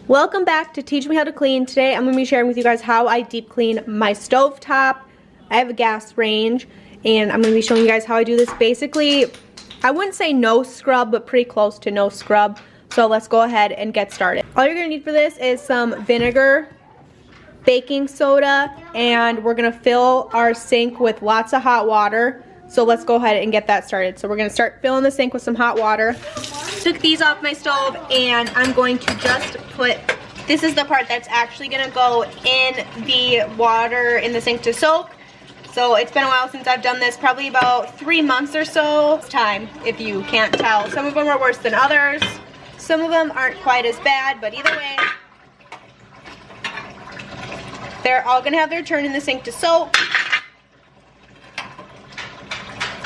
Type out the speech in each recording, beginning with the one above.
Welcome back to Teach Me How to Clean. Today I'm going to be sharing with you guys how I deep clean my stove top. I have a gas range and I'm going to be showing you guys how I do this. Basically, I wouldn't say no scrub, but pretty close to no scrub. So let's go ahead and get started. All you're going to need for this is some vinegar, baking soda, and we're going to fill our sink with lots of hot water. So let's go ahead and get that started. So we're going to start filling the sink with some hot water. Took these off my stove and I'm going to just put, this is the part that's actually going to go in the water in the sink to soak. So it's been a while since I've done this, probably about 3 months or so. It's time, if you can't tell. Some of them are worse than others. Some of them aren't quite as bad, but either way, they're all going to have their turn in the sink to soak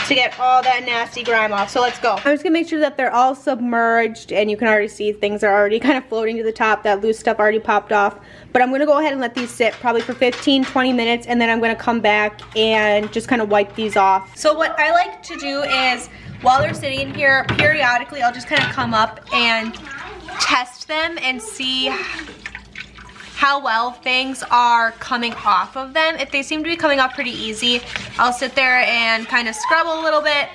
to get all that nasty grime off. So let's go. I'm just gonna make sure that they're all submerged, and you can already see things are already kind of floating to the top. That loose stuff already popped off. But I'm gonna go ahead and let these sit probably for 15-20 minutes, and then I'm gonna come back and just kind of wipe these off. So what I like to do is, while they're sitting here, periodically I'll just kind of come up and test them and see how well things are coming off of them. If they seem to be coming off pretty easy, I'll sit there and kind of scrub a little bit.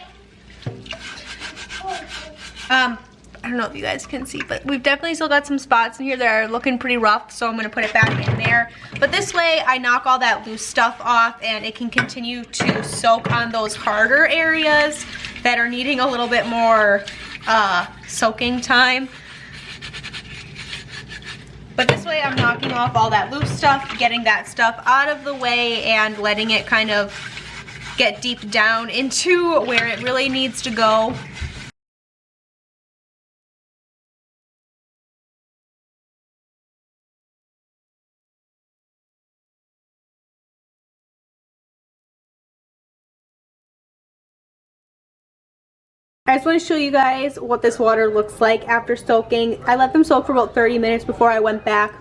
I don't know if you guys can see, but we've definitely still got some spots in here that are looking pretty rough, so I'm gonna put it back in there. But this way, I knock all that loose stuff off and it can continue to soak on those harder areas that are needing a little bit more soaking time. But this way I'm knocking off all that loose stuff, getting that stuff out of the way, and letting it kind of get deep down into where it really needs to go. I just want to show you guys what this water looks like after soaking. I let them soak for about 30 minutes before I went back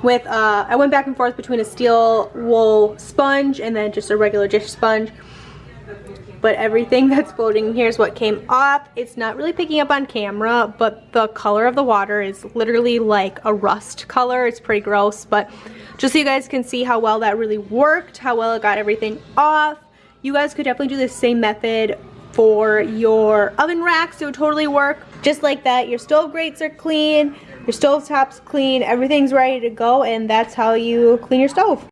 with, I went back and forth between a steel wool sponge and then just a regular dish sponge. But everything that's floating in here is what came off. It's not really picking up on camera, but the color of the water is literally like a rust color. It's pretty gross, but just so you guys can see how well that really worked, how well it got everything off. You guys could definitely do the same method for your oven racks. It would totally work. Just like that, your stove grates are clean, your stove top's clean, everything's ready to go, and that's how you clean your stove.